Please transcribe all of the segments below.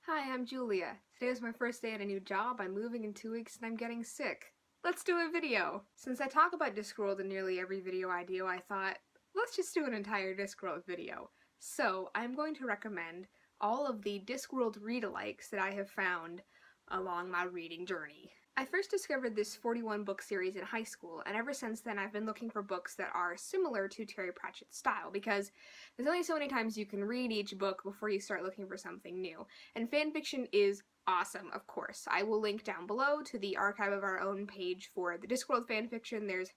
Hi, I'm Julia. Today is my first day at a new job. I'm moving in 2 weeks and I'm getting sick. Let's do a video! Since I talk about Discworld in nearly every video I do, I thought, let's just do an entire Discworld video. So, I'm going to recommend all of the Discworld read-alikes that I have found along my reading journey. I first discovered this 41 book series in high school, and ever since then I've been looking for books that are similar to Terry Pratchett's style, because there's only so many times you can read each book before you start looking for something new. And fanfiction is awesome, of course. I will link down below to the Archive of Our Own page for the Discworld fanfiction. There's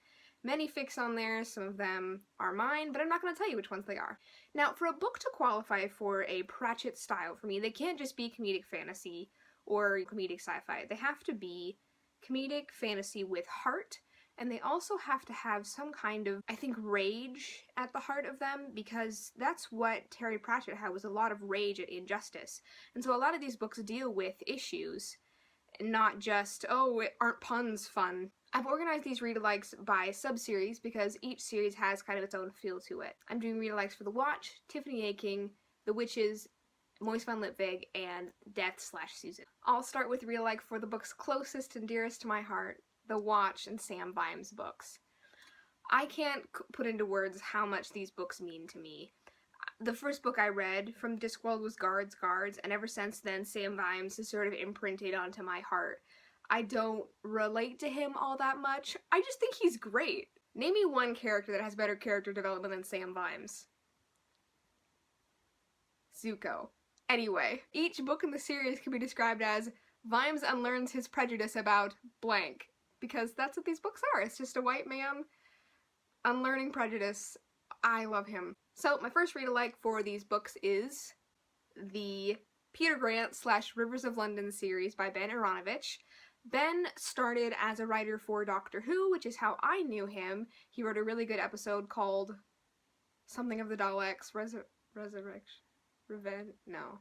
many fics on there, some of them are mine, but I'm not going to tell you which ones they are. Now, for a book to qualify for a Pratchett style for me, they can't just be comedic fantasy or comedic sci-fi. They have to be comedic fantasy with heart, and they also have to have some kind of, I think, rage at the heart of them, because that's what Terry Pratchett had, was a lot of rage at injustice. And so a lot of these books deal with issues, not just, oh, aren't puns fun? I've organized these read-alikes by sub-series because each series has kind of its own feel to it. I'm doing read-alikes for The Watch, Tiffany Aching, The Witches, Moist Van Litvig, and Death/Susan. I'll start with read-alike for the books closest and dearest to my heart, The Watch and Sam Vimes books. I can't put into words how much these books mean to me. The first book I read from Discworld was Guards, and ever since then Sam Vimes has sort of imprinted onto my heart. I don't relate to him all that much. I just think he's great. Name me one character that has better character development than Sam Vimes. Zuko. Anyway, each book in the series can be described as Vimes unlearns his prejudice about blank, because that's what these books are. It's just a white man unlearning prejudice. I love him. So my first read-alike for these books is the Peter Grant / Rivers of London series by Ben Aaronovitch. Ben started as a writer for Doctor Who, which is how I knew him. He wrote a really good episode called something of the Daleks, Resurrection. Revenge? No.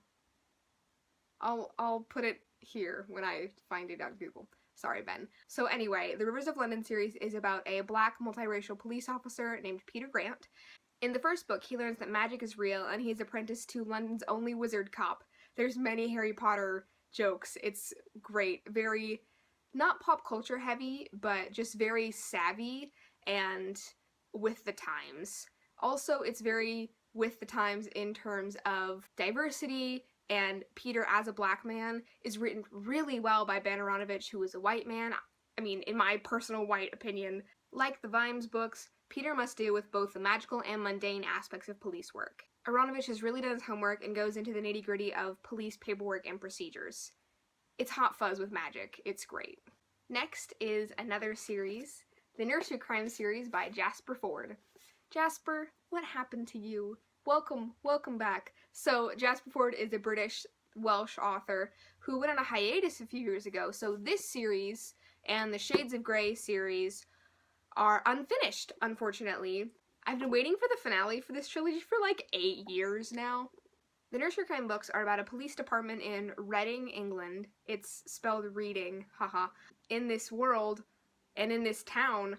I'll put it here when I find it on Google. Sorry, Ben. So anyway, the Rivers of London series is about a black multiracial police officer named Peter Grant. In the first book, he learns that magic is real and he's apprenticed to London's only wizard cop. There's many Harry Potter jokes. It's great. Very, not pop culture heavy, but just very savvy and with the times. Also, it's very with the times in terms of diversity, and Peter as a black man is written really well by Ben Aaronovitch, who is a white man. I mean, in my personal white opinion. Like the Vimes books, Peter must deal with both the magical and mundane aspects of police work. Aaronovitch has really done his homework and goes into the nitty-gritty of police paperwork and procedures. It's hot fuzz with magic. It's great. Next is another series, the Nursery crime series by Jasper Fforde. Jasper, what happened to you? Welcome back. So Jasper Fforde is a British Welsh author who went on a hiatus a few years ago, so this series and the Shades of Grey series are unfinished, unfortunately. I've been waiting for the finale for this trilogy for like 8 years now. The Nursery crime books are about a police department in Reading, England. It's spelled reading, haha. In this world, and in this town,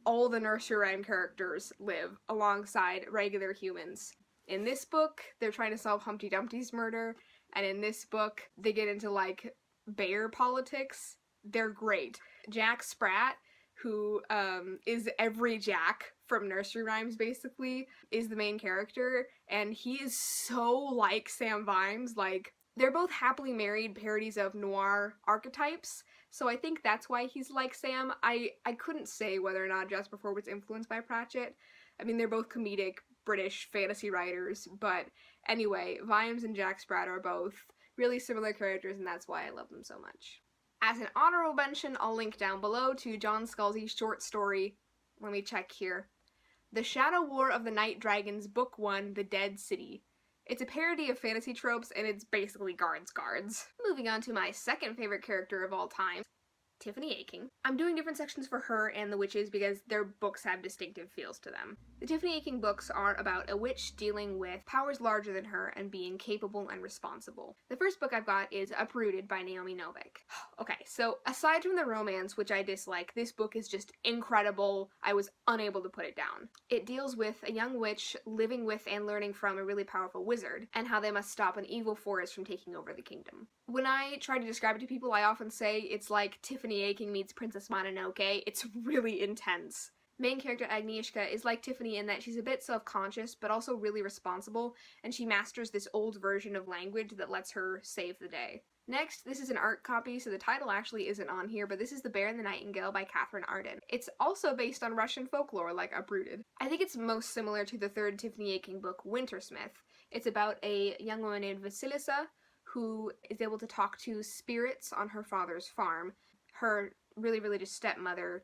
all the nursery rhyme characters live alongside regular humans. In this book, they're trying to solve Humpty Dumpty's murder, and in this book, they get into, like, bear politics. They're great. Jack Spratt, who is every Jack from nursery rhymes, basically, is the main character, and he is so like Sam Vimes. Like, they're both happily married parodies of noir archetypes, so I think that's why he's like Sam. I couldn't say whether or not Jasper Fforde was influenced by Pratchett. I mean, they're both comedic British fantasy writers, but anyway, Vimes and Jack Spratt are both really similar characters, and that's why I love them so much. As an honorable mention, I'll link down below to John Scalzi's short story, let me check here, The Shadow War of the Night Dragons, Book 1, The Dead City. It's a parody of fantasy tropes, and it's basically guards. Moving on to my second favorite character of all time. Tiffany Aching. I'm doing different sections for her and the witches because their books have distinctive feels to them. The Tiffany Aching books are about a witch dealing with powers larger than her and being capable and responsible. The first book I've got is Uprooted by Naomi Novik. Okay, so aside from the romance, which I dislike, this book is just incredible. I was unable to put it down. It deals with a young witch living with and learning from a really powerful wizard, and how they must stop an evil forest from taking over the kingdom. When I try to describe it to people, I often say it's like Tiffany Aching meets Princess Mononoke. It's really intense. Main character Agnieszka is like Tiffany in that she's a bit self-conscious, but also really responsible, and she masters this old version of language that lets her save the day. Next, this is an art copy, so the title actually isn't on here, but this is The Bear and the Nightingale by Katherine Arden. It's also based on Russian folklore, like Uprooted. I think it's most similar to the third Tiffany Aching book, Wintersmith. It's about a young woman named Vasilisa who is able to talk to spirits on her father's farm. Her really religious stepmother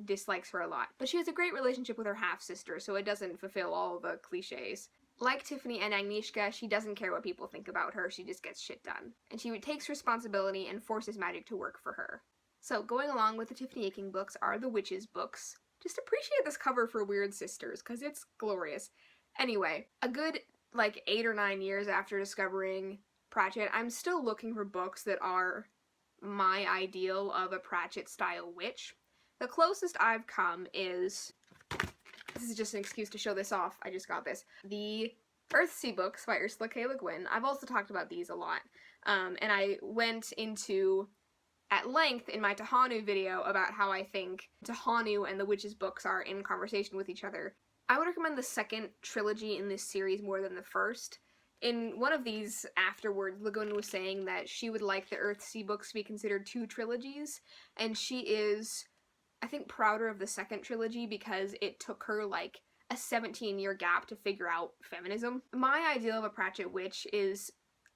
dislikes her a lot, but she has a great relationship with her half-sister, so it doesn't fulfill all the cliches. Like Tiffany and Agnieszka, she doesn't care what people think about her, she just gets shit done. And she takes responsibility and forces magic to work for her. So going along with the Tiffany Aching books are the Witches books. Just appreciate this cover for Weird Sisters, because it's glorious. Anyway, a good, 8 or 9 years after discovering Pratchett, I'm still looking for books that are my ideal of a Pratchett-style witch. The closest I've come is, this is just an excuse to show this off, I just got this, the Earthsea books by Ursula K Le Guin. I've also talked about these a lot, and I went into at length in my Tahanu video about how I think Tahanu and the Witches books are in conversation with each other. I would recommend the second trilogy in this series more than the first. In one of these afterwards, Le Guin was saying that she would like the Earthsea books to be considered 2 trilogies, and she is, I think, prouder of the second trilogy because it took her a 17-year gap to figure out feminism. My ideal of a Pratchett witch is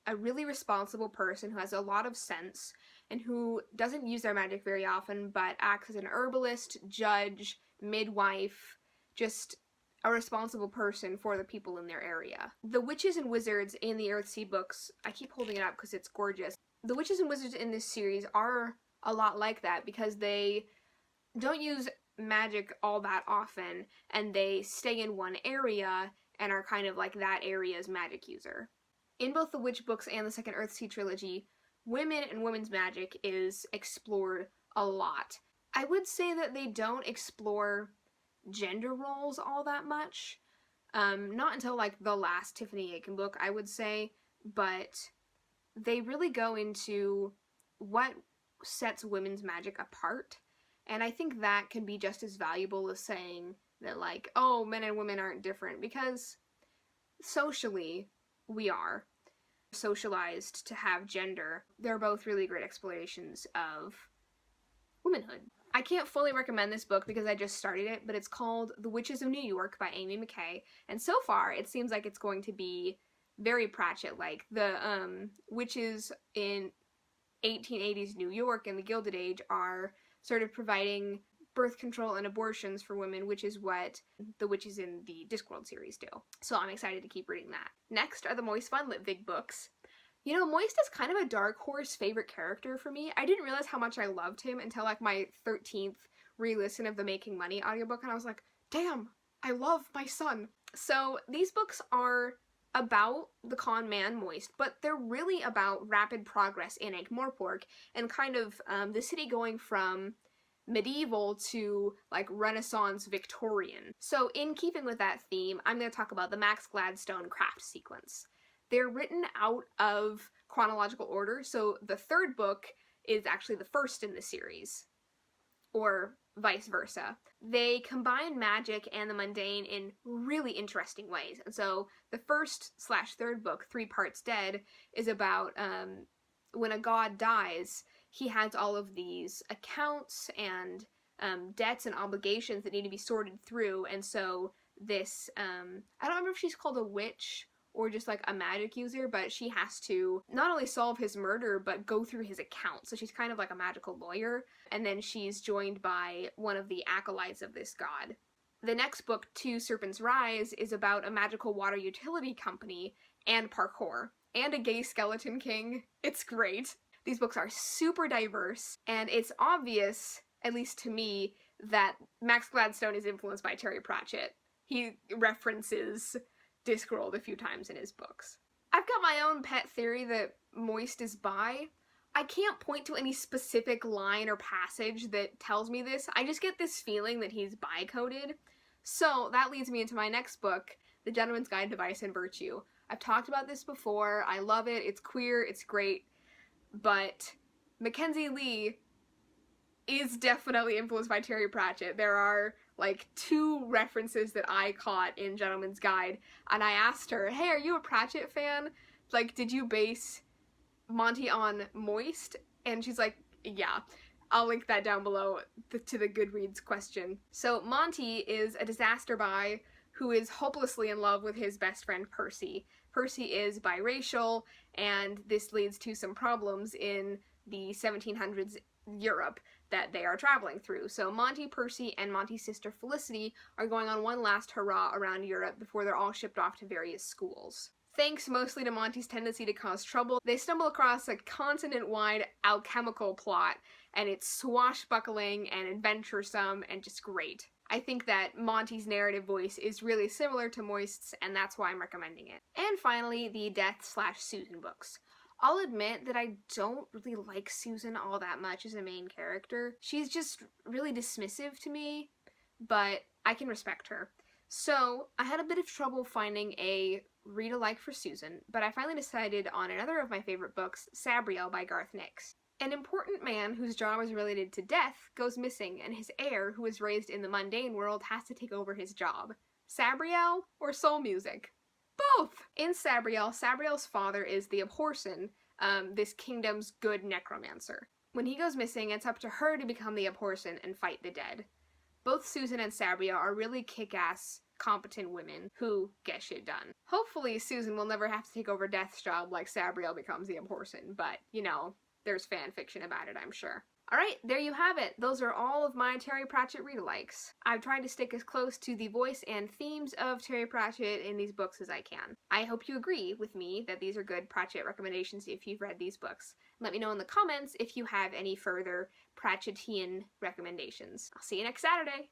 a really responsible person who has a lot of sense and who doesn't use their magic very often but acts as an herbalist, judge, midwife, just a responsible person for the people in their area. The witches and wizards in the Earthsea books, I keep holding it up because it's gorgeous. The witches and wizards in this series are a lot like that because they don't use magic all that often, and they stay in one area and are kind of like that area's magic user. In both the witch books and the second Earthsea trilogy, women and women's magic is explored a lot. I would say that they don't explore gender roles all that much. Not until the last Tiffany Aching book, I would say, but they really go into what sets women's magic apart. And I think that can be just as valuable as saying that, oh, men and women aren't different, because socially, we are socialized to have gender. They're both really great explorations of womanhood. I can't fully recommend this book because I just started it, but it's called The Witches of New York by Amy McKay, and so far it seems like it's going to be very Pratchett-like. The witches in 1880s New York and the Gilded Age are sort of providing birth control and abortions for women, which is what the witches in the Discworld series do. So I'm excited to keep reading that. Next are the Moist Von Litvig books. You know, Moist is kind of a dark horse favorite character for me. I didn't realize how much I loved him until my 13th re-listen of the Making Money audiobook, and I was like, damn, I love my son. So these books are about the con man Moist, but they're really about rapid progress in Ankh-Morpork and kind of the city going from medieval to Renaissance Victorian. So in keeping with that theme, I'm going to talk about the Max Gladstone craft sequence. They're written out of chronological order, so the third book is actually the first in the series, or vice versa. They combine magic and the mundane in really interesting ways, and so the first/third book, 3 Parts Dead, is about when a god dies, he has all of these accounts and debts and obligations that need to be sorted through, and so this, I don't remember if she's called a witch or just a magic user, but she has to not only solve his murder, but go through his account. So she's kind of like a magical lawyer, and then she's joined by one of the acolytes of this god. The next book, Two Serpents Rise, is about a magical water utility company and parkour, and a gay skeleton king. It's great. These books are super diverse, and it's obvious, at least to me, that Max Gladstone is influenced by Terry Pratchett. He references Discworld a few times in his books. I've got my own pet theory that Moist is bi. I can't point to any specific line or passage that tells me this. I just get this feeling that he's bi-coded. So that leads me into my next book, The Gentleman's Guide to Vice and Virtue. I've talked about this before. I love it. It's queer. It's great. But Mackenzi Lee is definitely influenced by Terry Pratchett. There are like 2 references that I caught in Gentleman's Guide, and I asked her, hey, are you a Pratchett fan? Like, did you base Monty on Moist? And she's like, yeah. I'll link that down below to the Goodreads question. So Monty is a disaster bi who is hopelessly in love with his best friend Percy. Percy is biracial, and this leads to some problems in the 1700s Europe that they are traveling through. So Monty, Percy, and Monty's sister Felicity are going on one last hurrah around Europe before they're all shipped off to various schools. Thanks mostly to Monty's tendency to cause trouble, they stumble across a continent-wide alchemical plot, and it's swashbuckling and adventuresome and just great. I think that Monty's narrative voice is really similar to Moist's, and that's why I'm recommending it. And finally, the Death/Susan books. I'll admit that I don't really like Susan all that much as a main character. She's just really dismissive to me, but I can respect her. So I had a bit of trouble finding a read-alike for Susan, but I finally decided on another of my favorite books, Sabriel by Garth Nix. An important man whose job is related to death goes missing, and his heir, who was raised in the mundane world, has to take over his job. Sabriel or soul music? Both! In Sabriel, Sabriel's father is the Abhorsen, this kingdom's good necromancer. When he goes missing, it's up to her to become the Abhorsen and fight the dead. Both Susan and Sabriel are really kick-ass, competent women who get shit done. Hopefully Susan will never have to take over Death's job like Sabriel becomes the Abhorsen, but, you know, there's fan fiction about it, I'm sure. Alright, there you have it. Those are all of my Terry Pratchett read-alikes. I've tried to stick as close to the voice and themes of Terry Pratchett in these books as I can. I hope you agree with me that these are good Pratchett recommendations if you've read these books. Let me know in the comments if you have any further Pratchettian recommendations. I'll see you next Saturday!